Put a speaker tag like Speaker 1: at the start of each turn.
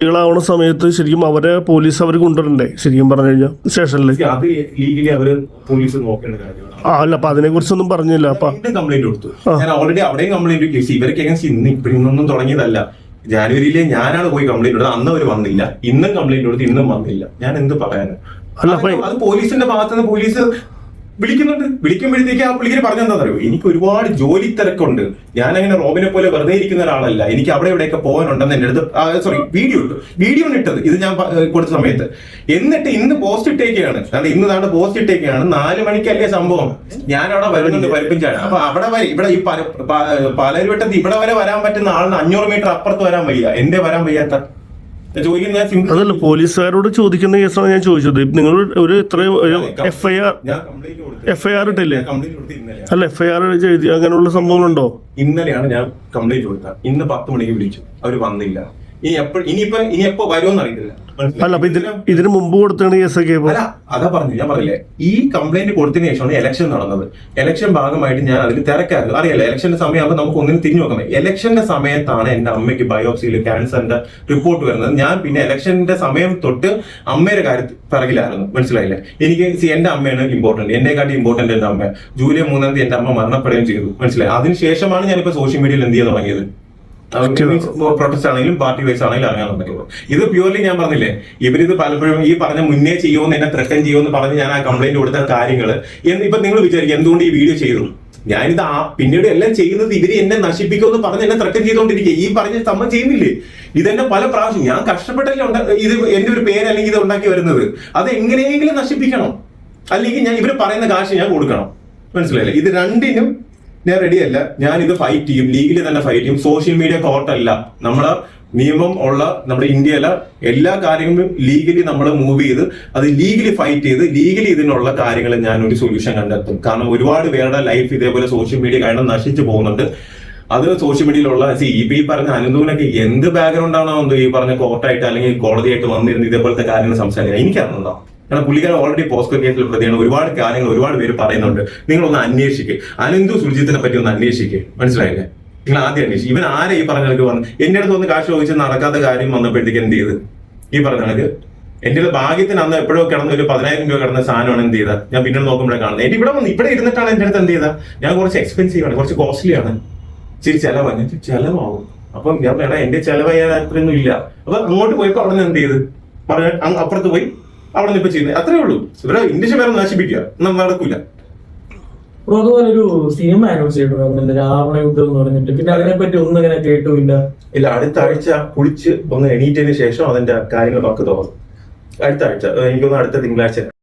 Speaker 1: ാവുന്ന സമയത്ത് ശരിക്കും അവരെ പോലീസ് അവർ കൊണ്ടുവരണ്ടേ ശരിക്കും പറഞ്ഞു കഴിഞ്ഞാൽ സ്റ്റേഷനിൽ?
Speaker 2: അത് ലീഗലി അവര് പോലീസ് നോക്കേണ്ട കാര്യമാണ്.
Speaker 1: അല്ല അപ്പൊ അതിനെ കുറിച്ചൊന്നും പറഞ്ഞില്ല. അപ്പൊ
Speaker 2: കംപ്ലൈന്റ് കൊടുത്തു ഞാൻ ഓൾറെഡി അവിടെയും കംപ്ലൈന്റ് കേസ് ഇവർക്ക് ഇന്നൊന്നും തുടങ്ങിയതല്ല. ജാനുവരിയിലെ ഞാനാണ് പോയി കംപ്ലൈന്റ് കൊടുത്തത്. അന്ന് അവർ വന്നില്ല. ഇന്നും കംപ്ലൈന്റ് കൊടുത്ത് ഇന്നും വന്നില്ല. ഞാൻ എന്ത് പറയാന്? അത് പോലീസിന്റെ ഭാഗത്തുനിന്ന് പോലീസ് വിളിക്കുമ്പോഴത്തേക്ക് ആ പുള്ളിക്ക് പറഞ്ഞെന്താണെന്നറിയോ, എനിക്ക് ഒരുപാട് ജോലി തിരക്കുണ്ട്, ഞാൻ അങ്ങനെ റോബിനെ പോലെ വെറുതെ ഇരിക്കുന്ന ഒരാളല്ല, എനിക്ക് അവിടെ ഇവിടെയൊക്കെ പോകാനുണ്ടെന്ന് എന്റെ അടുത്ത് വീഡിയോ ഇട്ടത് ഇത് ഞാൻ കൊടുത്ത സമയത്ത്. എന്നിട്ട് ഇന്ന് പോസ്റ്റ് ഇട്ടേക്കാണ്, കാരണം ഇന്ന് പോസ്റ്റ് ഇട്ടേക്കാണ് 4 മണിക്കല്ലേ സംഭവം. ഞാൻ അവിടെ വരുന്നുണ്ട് പരിപ്പിഞ്ചാണ്. അപ്പൊ അവിടെ വരെ ഇവിടെ ഈ പാലാരിവട്ടത്ത് ഇവിടെ വരെ വരാൻ പറ്റുന്ന ആളിന് 500 മീറ്റർ അപ്പുറത്ത് വരാൻ വയ്യ. എന്റെ വരാൻ വയ്യാത്ത
Speaker 1: അതല്ല പോലീസുകാരോട് ചോദിക്കുന്ന കേസാണ് ഞാൻ ചോദിച്ചത്. നിങ്ങൾ ഒരു എഫ്ഐആർ ഇട്ടില്ലേ? അല്ല എഫ്ഐആർ ചെയ്തി അങ്ങനെയുള്ള സംഭവങ്ങളുണ്ടോ?
Speaker 2: ഇന്നലെയാണ് ഞാൻ കംപ്ലൈന്റ് കൊടുത്തത്. ഇന്ന് 10 മണിക്ക് വിളിച്ചു, അവര് വന്നില്ല. ഇനി എപ്പോ വരുമെന്ന് അറിയില്ല.
Speaker 1: അല്ല അപ്പൊ ഇതിന് മുമ്പ് കൊടുത്താണ് കേസൊക്കെ?
Speaker 2: അതാ പറഞ്ഞു, ഞാൻ പറഞ്ഞില്ലേ, ഈ കംപ്ലൈന്റ് കൊടുത്തതിന് ശേഷമാണ് ഇലക്ഷൻ നടന്നത്. ഇലക്ഷൻ ഭാഗമായിട്ട് ഞാൻ അതിൽ തിരക്കായിരുന്നു. അറിയാലോ, ഇലക്ഷന്റെ സമയമാകുമ്പോൾ നമുക്ക് ഒന്നിനും തിരിഞ്ഞു നോക്കാൻ പറ്റും. ഇലക്ഷന്റെ സമയത്താണ് എന്റെ അമ്മയ്ക്ക് ബയോപ്സിയിൽ ക്യാൻസറിന്റെ റിപ്പോർട്ട് വരുന്നത്. ഞാൻ പിന്നെ ഇലക്ഷന്റെ സമയം തൊട്ട് അമ്മയുടെ കാര്യത്തിൽ പിറകിലായിരുന്നു. മനസ്സിലായില്ലേ? എനിക്ക് എന്റെ അമ്മയാണ് ഇമ്പോർട്ടന്റ്, എന്നെക്കാട്ടി ഇമ്പോർട്ടന്റ് എന്റെ അമ്മ. ജൂലൈ 3 എന്റെ അമ്മ മരണപ്പെടുകയും ചെയ്തു. മനസ്സിലായി? അതിനുശേഷമാണ് ഞാനിപ്പോ സോഷ്യൽ മീഡിയയിൽ എന്ത് ചെയ്യാൻ തുടങ്ങിയത്. പ്രൊട്ടസ്റ്റ് ആണെങ്കിലും പാർട്ടി വൈസ് ആണെങ്കിലും അറിയാൻ പറ്റുള്ളൂ. ഇത് പ്യൂർലി ഞാൻ പറഞ്ഞില്ലേ, ഇവരിത് പലപ്പോഴും ഈ പറഞ്ഞ മുന്നേ ചെയ്യുമെന്ന് എന്നെ ത്രട്ടൻ ചെയ്യുമെന്ന് പറഞ്ഞ് ഞാൻ ആ കംപ്ലൈന്റ് കൊടുത്ത കാര്യങ്ങൾ ഇപ്പൊ നിങ്ങൾ വിചാരിക്കും എന്തുകൊണ്ട് ഈ വീഡിയോ ചെയ്തു. ഞാനിത് പിന്നീട് എല്ലാം ചെയ്യുന്നത് ഇവര് എന്നെ നശിപ്പിക്കുമെന്ന് പറഞ്ഞ് എന്നെ ത്രട്ടൻ ചെയ്തുകൊണ്ടിരിക്കുക. ഈ പറഞ്ഞ സംഭവം ചെയ്യുന്നില്ലേ? ഇതെന്നെ പല പ്രാവശ്യം ഞാൻ കഷ്ടപ്പെട്ടല്ലേ ഇത് എന്റെ ഒരു പേര് അല്ലെങ്കിൽ ഇത് ഉണ്ടാക്കി വരുന്നത്. അത് എങ്ങനെയെങ്കിലും നശിപ്പിക്കണം, അല്ലെങ്കിൽ ഞാൻ ഇവര് പറയുന്ന കാശ് ഞാൻ കൊടുക്കണം. മനസ്സിലായില്ലേ? ഇത് രണ്ടിനും ഞാൻ റെഡിയല്ല. ഞാൻ ഇത് ഫൈറ്റ് ചെയ്യും, ലീഗലി തന്നെ ഫൈറ്റ് ചെയ്യും. സോഷ്യൽ മീഡിയ കോർട്ടല്ല, നമ്മളെ നിയമം ഉള്ള നമ്മുടെ ഇന്ത്യയിലെ എല്ലാ കാര്യങ്ങളും ലീഗലി നമ്മൾ മൂവ് ചെയ്ത് അത് ലീഗലി ഫൈറ്റ് ചെയ്ത് ലീഗലി ഇതിനുള്ള കാര്യങ്ങൾ ഞാൻ ഒരു സൊല്യൂഷൻ കണ്ടെത്തും. കാരണം ഒരുപാട് പേരുടെ ലൈഫ് ഇതേപോലെ സോഷ്യൽ മീഡിയ കാരണം നശിച്ചു പോകുന്നുണ്ട്. അത് സോഷ്യൽ മീഡിയയിലുള്ള ഇപ്പൊ ഈ പറഞ്ഞ അനന്തൂനൊക്കെ എന്ത് ബാക്ക്ഗ്രൗണ്ട് ആണോ ഈ പറഞ്ഞ കോർട്ടായിട്ട് അല്ലെങ്കിൽ കോടതിയായിട്ട് വന്നിരുന്ന് ഇതേപോലത്തെ കാര്യങ്ങൾ സംസാരിക്കുക എനിക്കറിയുന്നുണ്ടോ? കാരണം പുള്ളിക്കാരൻ ഓൾറെഡി പോസ്കോ കേസിൽ പ്രതിയാണ്. ഒരുപാട് കാര്യങ്ങൾ ഒരുപാട് പേര് പറയുന്നുണ്ട്. നിങ്ങളൊന്ന് അന്വേഷിക്കുക. അനന്തു സുർജിത്തിനെ പറ്റി ഒന്ന് അന്വേഷിക്കുക. മനസ്സിലായില്ലേ? നിങ്ങൾ ആദ്യം അന്വേഷിക്കും. ഇവൻ ആരെ ഈ പറഞ്ഞ കണക്ക് വന്ന് എന്റെ അടുത്ത് ഒന്ന് കാശ് ചോദിച്ച് നടക്കാത്ത കാര്യം വന്നപ്പോഴത്തേക്ക് എന്ത് ചെയ്ത് ഈ പറഞ്ഞ കണക്ക് എന്റെ ഭാഗ്യത്തിന് അന്ന് എപ്പോഴോ കിടന്ന ഒരു 10,000 രൂപ കിടന്ന സാധനമാണ് എന്ത് ചെയ്താൽ ഞാൻ പിന്നീട് നോക്കുമ്പോഴേ കാണുന്നത്. എന്റെ ഇവിടെ ഇരുന്നിട്ടാണ് എന്റെ അടുത്ത് എന്ത് ചെയ്താ, ഞാൻ കുറച്ച് എക്സ്പെൻസീവ് ആണ്, കുറച്ച് കോസ്റ്റ്ലി ആണ്, ശരി ചെലവാകും. അപ്പം ഞാൻ വേണം എന്റെ ചെലവ് ചെയ്യാൻ അത്രയൊന്നും ഇല്ല. അപ്പൊ അങ്ങോട്ട് പോയപ്പോ അവിടെ നിന്ന് എന്ത് ചെയ്ത് പറഞ്ഞ അപ്പുറത്ത് പോയി അവിടെ നിന്ന് ഇപ്പൊ ചെയ്യുന്നത് അത്രേ ഉള്ളൂ. ഇവരെ ഇന്ത്യൻ പേരെ നശിപ്പിക്കുക നടക്കൂല.
Speaker 3: അതുപോലെ ഒരു സിനിമ അനൗൺസ് ചെയ്തിട്ടുണ്ട്, രാവണ യുദ്ധം എന്ന് പറഞ്ഞിട്ട്. പിന്നെ അതിനെപ്പറ്റി ഒന്നും ഇങ്ങനെ കേട്ടുമില്ല.
Speaker 2: ഇല്ല, അടുത്ത ആഴ്ച കുളിച്ച് ഒന്ന് എണീറ്റതിന് ശേഷം അതിന്റെ കാര്യങ്ങൾ നമുക്ക് തോന്നും. അടുത്ത ആഴ്ച എനിക്കൊന്ന് അടുത്ത തിങ്കളാഴ്ച